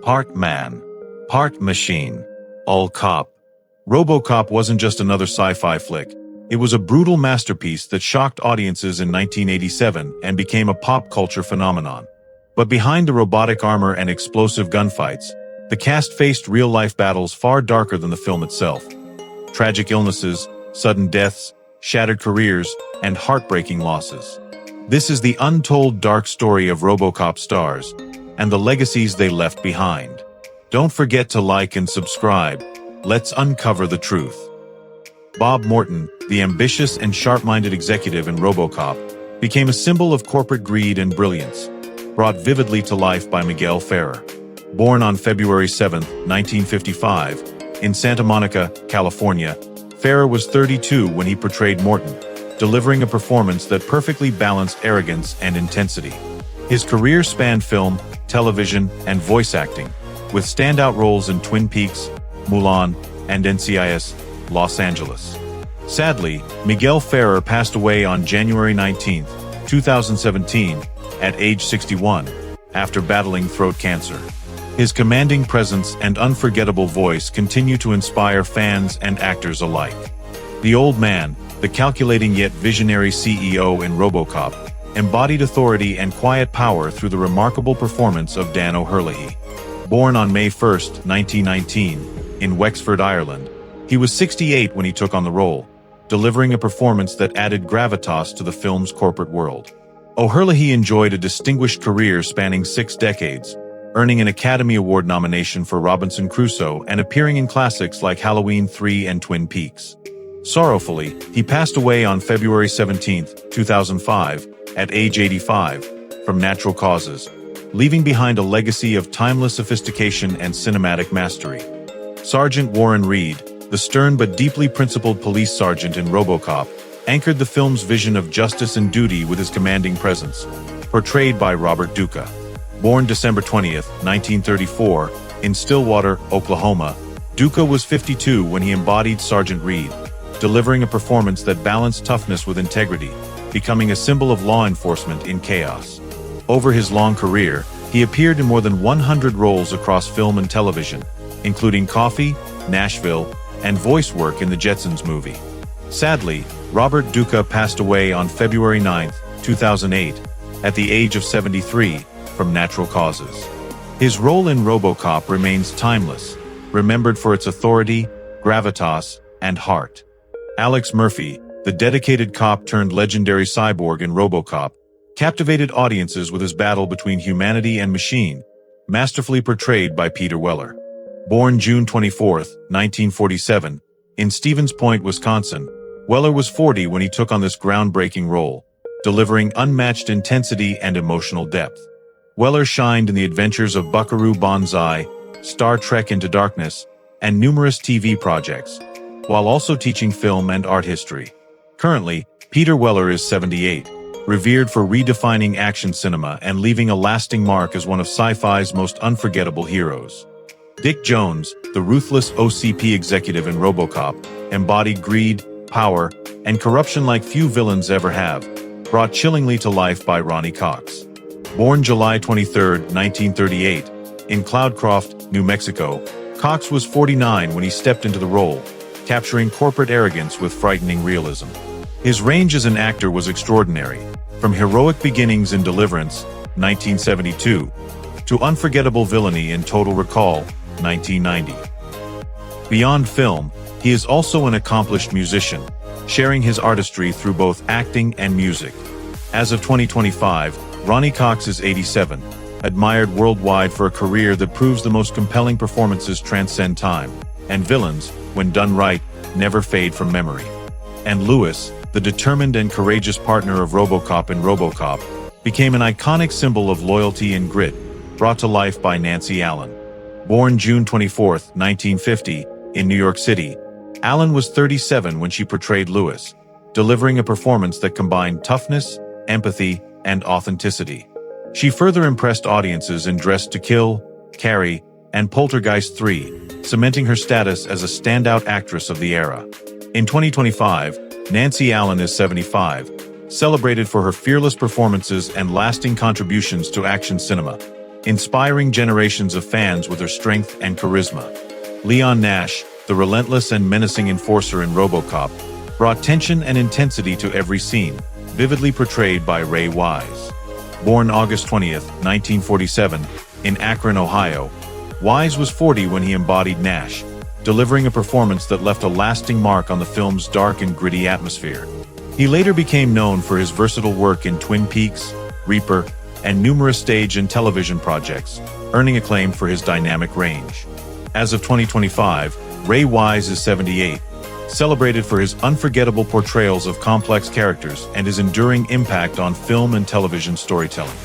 Part man, part machine, all cop. RoboCop wasn't just another sci-fi flick. It was a brutal masterpiece that shocked audiences in 1987 and became a pop culture phenomenon. But behind the robotic armor and explosive gunfights, the cast faced real-life battles far darker than the film itself. Tragic illnesses, sudden deaths, shattered careers, and heartbreaking losses. This is the untold dark story of RoboCop stars, and the legacies they left behind. Don't forget to like and subscribe. Let's uncover the truth. Bob Morton, the ambitious and sharp-minded executive in RoboCop, became a symbol of corporate greed and brilliance, brought vividly to life by Miguel Ferrer. Born on February 7, 1955, in Santa Monica, California, Ferrer was 32 when he portrayed Morton, delivering a performance that perfectly balanced arrogance and intensity. His career spanned film, television, and voice acting, with standout roles in Twin Peaks, Mulan, and NCIS: Los Angeles. Sadly, Miguel Ferrer passed away on January 19, 2017, at age 61, after battling throat cancer. His commanding presence and unforgettable voice continue to inspire fans and actors alike. The old man, the calculating yet visionary CEO in RoboCop, embodied authority and quiet power through the remarkable performance of Dan O'Herlihy. Born on May 1, 1919, in Wexford, Ireland, he was 68 when he took on the role, delivering a performance that added gravitas to the film's corporate world. O'Herlihy enjoyed a distinguished career spanning 6 decades, earning an Academy Award nomination for Robinson Crusoe and appearing in classics like Halloween 3 and Twin Peaks. Sorrowfully, he passed away on February 17, 2005, at age 85, from natural causes, leaving behind a legacy of timeless sophistication and cinematic mastery. Sergeant Warren Reed, the stern but deeply principled police sergeant in RoboCop, anchored the film's vision of justice and duty with his commanding presence, portrayed by Robert Duca. Born December 20, 1934, in Stillwater, Oklahoma, Duca was 52 when he embodied Sergeant Reed, delivering a performance that balanced toughness with integrity, becoming a symbol of law enforcement in chaos. Over his long career, he appeared in more than 100 roles across film and television, including Coffee, Nashville, and voice work in the Jetsons movie. Sadly, Robert Duca passed away on February 9, 2008, at the age of 73, from natural causes. His role in RoboCop remains timeless, remembered for its authority, gravitas, and heart. Alex Murphy, the dedicated cop turned legendary cyborg in RoboCop, captivated audiences with his battle between humanity and machine, masterfully portrayed by Peter Weller. Born June 24, 1947, in Stevens Point, Wisconsin, Weller was 40 when he took on this groundbreaking role, delivering unmatched intensity and emotional depth. Weller shined in the adventures of Buckaroo Banzai, Star Trek Into Darkness, and numerous TV projects, while also teaching film and art history. Currently, Peter Weller is 78, revered for redefining action cinema and leaving a lasting mark as one of sci-fi's most unforgettable heroes. Dick Jones, the ruthless OCP executive in RoboCop, embodied greed, power, and corruption like few villains ever have, brought chillingly to life by Ronnie Cox. Born July 23, 1938, in Cloudcroft, New Mexico, Cox was 49 when he stepped into the role, capturing corporate arrogance with frightening realism. His range as an actor was extraordinary, from heroic beginnings in Deliverance, 1972, to unforgettable villainy in Total Recall, 1990. Beyond film, he is also an accomplished musician, sharing his artistry through both acting and music. As of 2025, Ronnie Cox is 87, admired worldwide for a career that proves the most compelling performances transcend time, and villains, when done right, never fade from memory. And Lewis, the determined and courageous partner of RoboCop in RoboCop, became an iconic symbol of loyalty and grit, brought to life by Nancy Allen. Born June 24, 1950, in New York City, Allen was 37 when she portrayed Lewis, delivering a performance that combined toughness, empathy, and authenticity. She further impressed audiences in Dressed to Kill, Carrie, and Poltergeist 3, cementing her status as a standout actress of the era. In 2025, Nancy Allen is 75, celebrated for her fearless performances and lasting contributions to action cinema. inspiring generations of fans with her strength and charisma. Leon Nash, the relentless and menacing enforcer in RoboCop, brought tension and intensity to every scene, vividly portrayed by Ray Wise. Born August 20th, 1947, in Akron, Ohio, Wise was 40 when he embodied Nash, delivering a performance that left a lasting mark on the film's dark and gritty atmosphere. He later became known for his versatile work in Twin Peaks, Reaper, and numerous stage and television projects, earning acclaim for his dynamic range. As of 2025, Ray Wise is 78, celebrated for his unforgettable portrayals of complex characters and his enduring impact on film and television storytelling.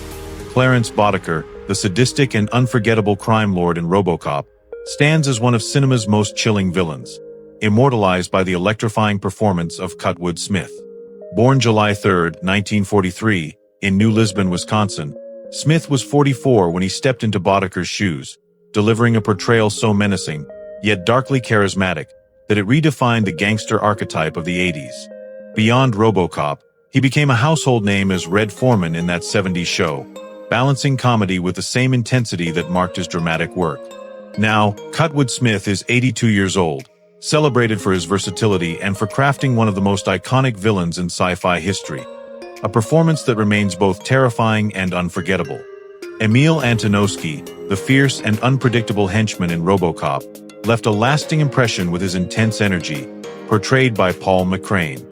Clarence Boddicker, the sadistic and unforgettable crime lord in RoboCop, stands as one of cinema's most chilling villains, immortalized by the electrifying performance of Kurtwood Smith. Born July 3, 1943, in New Lisbon, Wisconsin, Smith was 44 when he stepped into Boddicker's shoes, delivering a portrayal so menacing, yet darkly charismatic, that it redefined the gangster archetype of the 80s. Beyond RoboCop, he became a household name as Red Foreman in that 70s show, balancing comedy with the same intensity that marked his dramatic work. Now, Kurtwood Smith is 82 years old, celebrated for his versatility and for crafting one of the most iconic villains in sci-fi history, a performance that remains both terrifying and unforgettable. Emil Antonowsky, the fierce and unpredictable henchman in RoboCop, left a lasting impression with his intense energy, portrayed by Paul McCrane.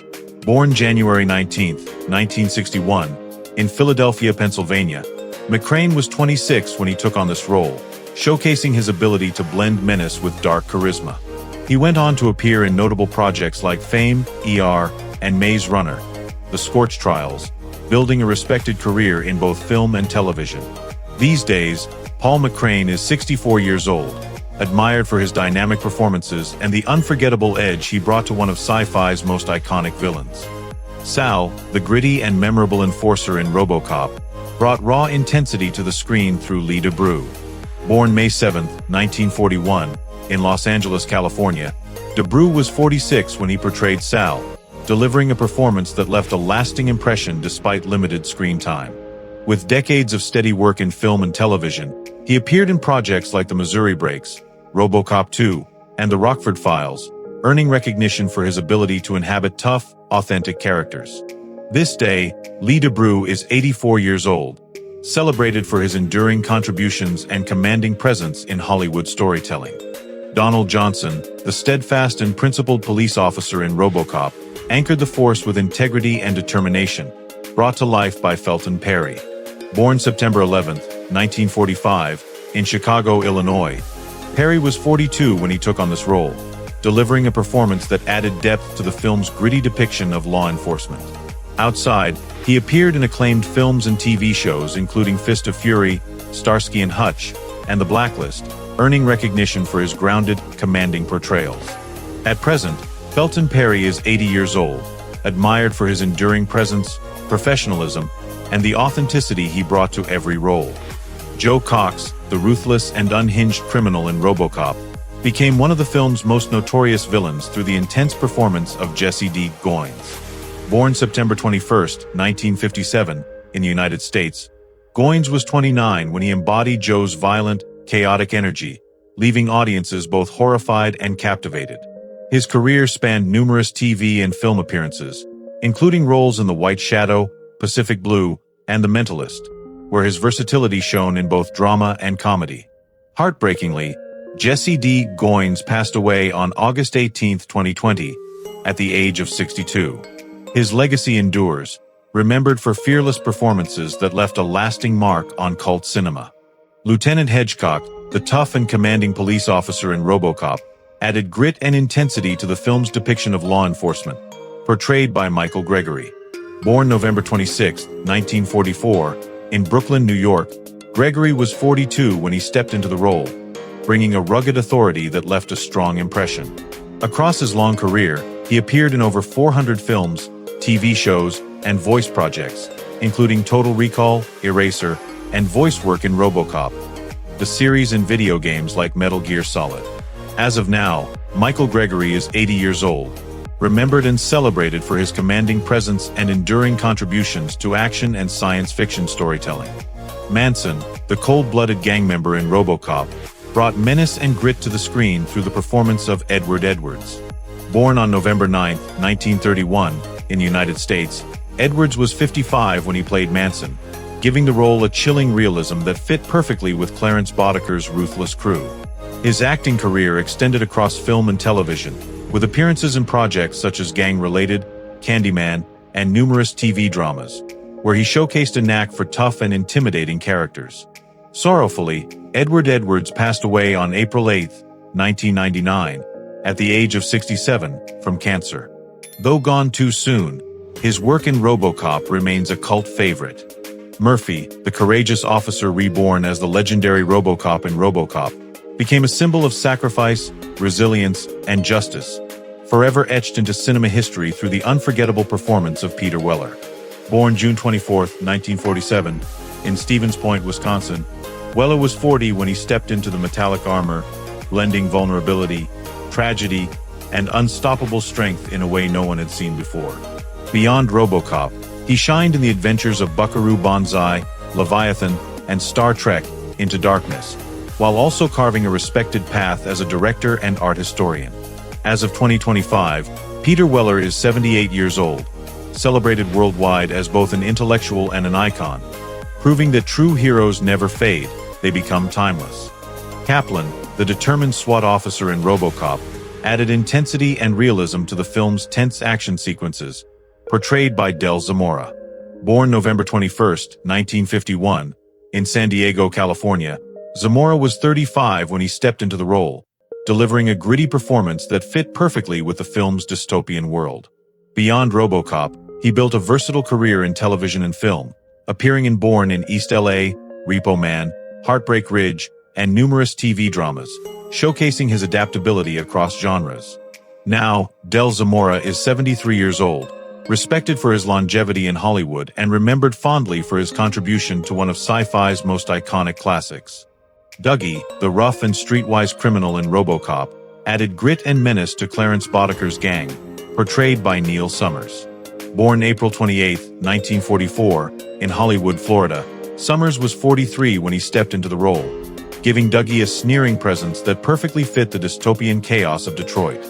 Born January 19, 1961, in Philadelphia, Pennsylvania, McCrane was 26 when he took on this role, showcasing his ability to blend menace with dark charisma. He went on to appear in notable projects like Fame, ER, and Maze Runner, The Scorch Trials, building a respected career in both film and television. These days, Paul McCrane is 64 years old, admired for his dynamic performances and the unforgettable edge he brought to one of sci-fi's most iconic villains. Sal, the gritty and memorable enforcer in RoboCop, brought raw intensity to the screen through Lee DeBrew. Born May 7, 1941, in Los Angeles, California, DeBrew was 46 when he portrayed Sal, delivering a performance that left a lasting impression despite limited screen time. With decades of steady work in film and television, he appeared in projects like The Missouri Breaks, RoboCop 2, and The Rockford Files, earning recognition for his ability to inhabit tough, authentic characters. This day, Lee DeBrew is 84 years old, celebrated for his enduring contributions and commanding presence in Hollywood storytelling. Donald Johnson, the steadfast and principled police officer in RoboCop, anchored the force with integrity and determination, brought to life by Felton Perry. Born September 11, 1945, in Chicago, Illinois, Perry was 42 when he took on this role, delivering a performance that added depth to the film's gritty depiction of law enforcement. Outside, he appeared in acclaimed films and TV shows including Fist of Fury, Starsky and Hutch, and The Blacklist, earning recognition for his grounded, commanding portrayals. At present, Felton Perry is 80 years old, admired for his enduring presence, professionalism, and the authenticity he brought to every role. Joe Cox, the ruthless and unhinged criminal in RoboCop, became one of the film's most notorious villains through the intense performance of Jesse D. Goins. Born September 21, 1957, in the United States, Goins was 29 when he embodied Joe's violent, chaotic energy, leaving audiences both horrified and captivated. His career spanned numerous TV and film appearances, including roles in The White Shadow, Pacific Blue, and The Mentalist, where his versatility shone in both drama and comedy. Heartbreakingly, Jesse D. Goins passed away on August 18, 2020, at the age of 62. His legacy endures, remembered for fearless performances that left a lasting mark on cult cinema. Lieutenant Hedgecock, the tough and commanding police officer in RoboCop, added grit and intensity to the film's depiction of law enforcement, portrayed by Michael Gregory. Born November 26, 1944, in Brooklyn, New York, Gregory was 42 when he stepped into the role, bringing a rugged authority that left a strong impression. Across his long career, he appeared in over 400 films, TV shows, and voice projects, including Total Recall, Eraser, and voice work in RoboCop, the series and video games like Metal Gear Solid. As of now, Michael Gregory is 80 years old, remembered and celebrated for his commanding presence and enduring contributions to action and science fiction storytelling. Manson, the cold-blooded gang member in RoboCop, brought menace and grit to the screen through the performance of Edward Edwards. Born on November 9, 1931, in the United States, Edwards was 55 when he played Manson, giving the role a chilling realism that fit perfectly with Clarence Boddicker's ruthless crew. His acting career extended across film and television, with appearances in projects such as Gang-Related, Candyman, and numerous TV dramas, where he showcased a knack for tough and intimidating characters. Sorrowfully, Edward Edwards passed away on April 8, 1999, at the age of 67, from cancer. Though gone too soon, his work in RoboCop remains a cult favorite. Murphy, the courageous officer reborn as the legendary RoboCop in RoboCop, became a symbol of sacrifice, resilience, and justice, forever etched into cinema history through the unforgettable performance of Peter Weller. Born June 24, 1947, in Stevens Point, Wisconsin, Weller was 40 when he stepped into the metallic armor, blending vulnerability, tragedy, and unstoppable strength in a way no one had seen before. Beyond RoboCop, he shined in the adventures of Buckaroo Banzai, Leviathan, and Star Trek Into Darkness, while also carving a respected path as a director and art historian. As of 2025, Peter Weller is 78 years old, celebrated worldwide as both an intellectual and an icon, proving that true heroes never fade, they become timeless. Kaplan, the determined SWAT officer in RoboCop, added intensity and realism to the film's tense action sequences, portrayed by Del Zamora. Born November 21, 1951, in San Diego, California, Zamora was 35 when he stepped into the role, delivering a gritty performance that fit perfectly with the film's dystopian world. Beyond RoboCop, he built a versatile career in television and film, appearing in Born in East LA, Repo Man, Heartbreak Ridge, and numerous TV dramas, showcasing his adaptability across genres. Now, Del Zamora is 73 years old, respected for his longevity in Hollywood and remembered fondly for his contribution to one of sci-fi's most iconic classics. Dougy, the rough and streetwise criminal in RoboCop, added grit and menace to Clarence Boddicker's gang, portrayed by Neil Summers. Born April 28, 1944, in Hollywood, Florida, Summers was 43 when he stepped into the role, giving Dougy a sneering presence that perfectly fit the dystopian chaos of Detroit.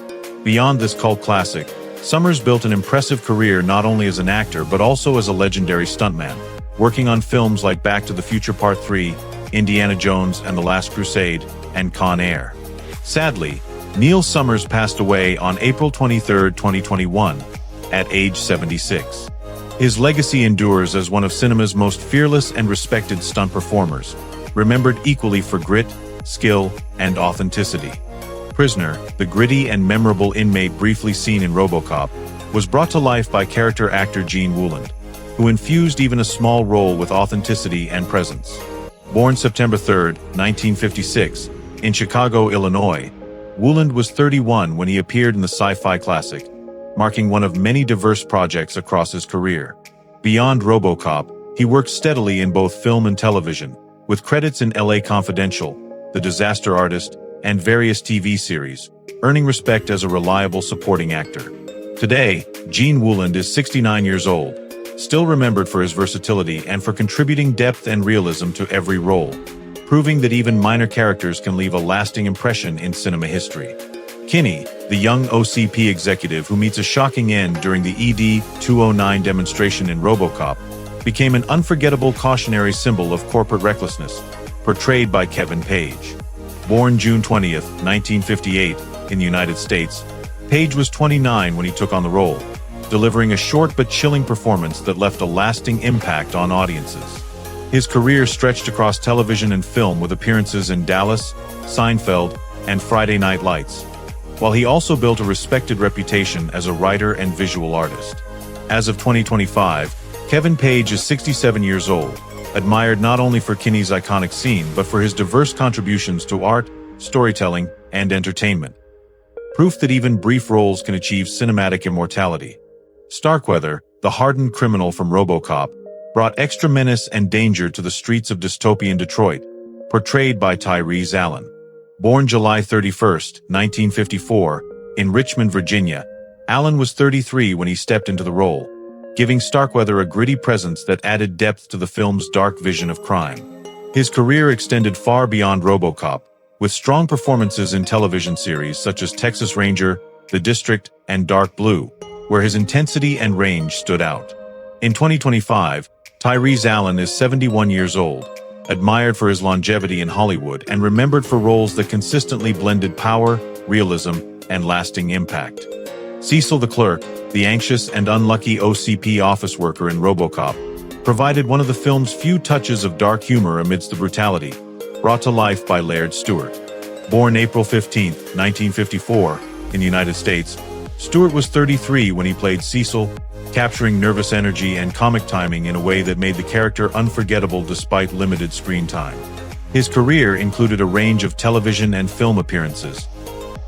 Beyond this cult classic, Summers built an impressive career not only as an actor but also as a legendary stuntman, working on films like Back to the Future Part 3, Indiana Jones and the Last Crusade, and Con Air. Sadly, Neil Summers passed away on April 23, 2021, at age 76. His legacy endures as one of cinema's most fearless and respected stunt performers, remembered equally for grit, skill, and authenticity. Prisoner, the gritty and memorable inmate briefly seen in RoboCop, was brought to life by character actor Gene Wooland, who infused even a small role with authenticity and presence. Born September 3, 1956, in Chicago, Illinois, Wooland was 31 when he appeared in the Sci-Fi classic, marking one of many diverse projects across his career. Beyond RoboCop, he worked steadily in both film and television, with credits in LA Confidential, The Disaster Artist, and various TV series, earning respect as a reliable supporting actor. Today, Gene Wooland is 69 years old, still remembered for his versatility and for contributing depth and realism to every role, proving that even minor characters can leave a lasting impression in cinema history. Kinney, the young OCP executive who meets a shocking end during the ED-209 demonstration in RoboCop, became an unforgettable cautionary symbol of corporate recklessness, portrayed by Kevin Page. Born June 20, 1958, in the United States, Page was 29 when he took on the role, delivering a short but chilling performance that left a lasting impact on audiences. His career stretched across television and film with appearances in Dallas, Seinfeld, and Friday Night Lights, while he also built a respected reputation as a writer and visual artist. As of 2025, Kevin Page is 67 years old, admired not only for Kinney's iconic scene but for his diverse contributions to art, storytelling, and entertainment. Proof that even brief roles can achieve cinematic immortality. Starkweather, the hardened criminal from RoboCop, brought extra menace and danger to the streets of dystopian Detroit, portrayed by Tyrese Allen. Born July 31, 1954, in Richmond, Virginia, Allen was 33 when he stepped into the role, giving Starkweather a gritty presence that added depth to the film's dark vision of crime. His career extended far beyond RoboCop, with strong performances in television series such as Texas Ranger, The District, and Dark Blue, where his intensity and range stood out. In 2025, Tyrese Allen is 71 years old, admired for his longevity in Hollywood and remembered for roles that consistently blended power, realism, and lasting impact. Cecil the clerk, the anxious and unlucky OCP office worker in RoboCop, provided one of the film's few touches of dark humor amidst the brutality, brought to life by Laird Stewart. Born April 15, 1954, in the United States, Stewart was 33 when he played Cecil, capturing nervous energy and comic timing in a way that made the character unforgettable despite limited screen time. His career included a range of television and film appearances,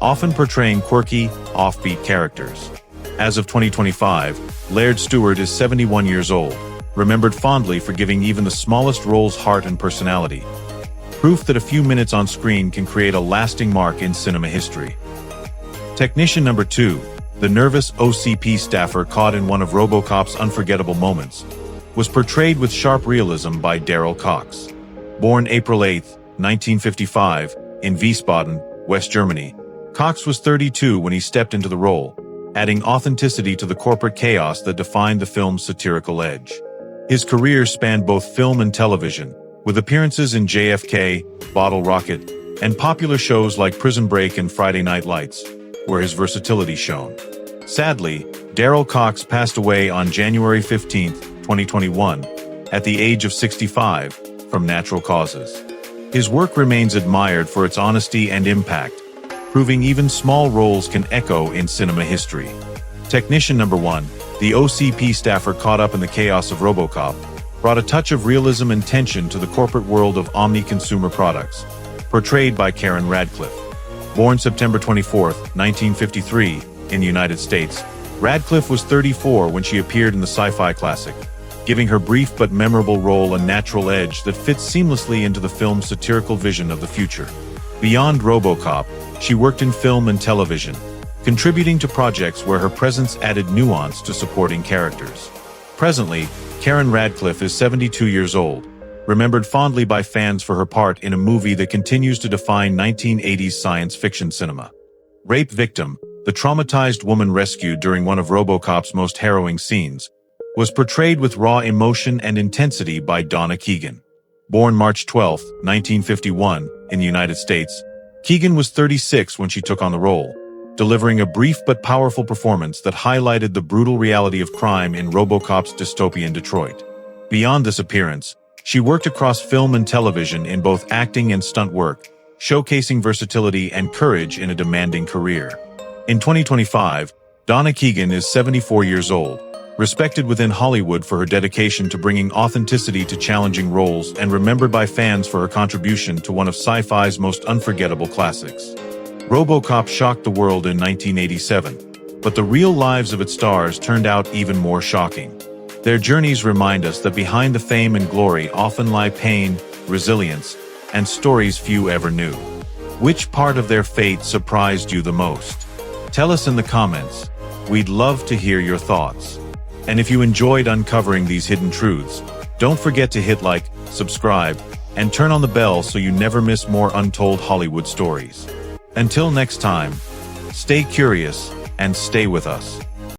often portraying quirky, offbeat characters. As of 2025, Laird Stewart is 71 years old, remembered fondly for giving even the smallest roles heart and personality. Proof that a few minutes on screen can create a lasting mark in cinema history. Technician number 2, the nervous OCP staffer caught in one of RoboCop's unforgettable moments, was portrayed with sharp realism by Daryl Cox. Born April 8, 1955, in Wiesbaden, West Germany, Cox was 32 when he stepped into the role, adding authenticity to the corporate chaos that defined the film's satirical edge. His career spanned both film and television, with appearances in JFK, Bottle Rocket, and popular shows like Prison Break and Friday Night Lights, where his versatility shone. Sadly, Daryl Cox passed away on January 15, 2021, at the age of 65, from natural causes. His work remains admired for its honesty and impact, proving even small roles can echo in cinema history. Technician number 1, the OCP staffer caught up in the chaos of RoboCop, brought a touch of realism and tension to the corporate world of omni-consumer products, portrayed by Karen Radcliffe. Born September 24, 1953, in the United States, Radcliffe was 34 when she appeared in the Sci-Fi classic, giving her brief but memorable role a natural edge that fits seamlessly into the film's satirical vision of the future. Beyond RoboCop, she worked in film and television, contributing to projects where her presence added nuance to supporting characters. Presently, Karen Radcliffe is 72 years old, remembered fondly by fans for her part in a movie that continues to define 1980s science fiction cinema. Rape victim, the traumatized woman rescued during one of RoboCop's most harrowing scenes, was portrayed with raw emotion and intensity by Donna Keegan. Born March 12, 1951, in the United States, Keegan was 36 when she took on the role, delivering a brief but powerful performance that highlighted the brutal reality of crime in RoboCop's dystopian Detroit. Beyond this appearance, she worked across film and television in both acting and stunt work, showcasing versatility and courage in a demanding career. In 2025, Donna Keegan is 74 years old, respected within Hollywood for her dedication to bringing authenticity to challenging roles and remembered by fans for her contribution to one of sci-fi's most unforgettable classics. RoboCop shocked the world in 1987, but the real lives of its stars turned out even more shocking. Their journeys remind us that behind the fame and glory often lie pain, resilience, and stories few ever knew. Which part of their fate surprised you the most? Tell us in the comments. We'd love to hear your thoughts. And if you enjoyed uncovering these hidden truths, don't forget to hit like, subscribe, and turn on the bell so you never miss more untold Hollywood stories. Until next time, stay curious and stay with us.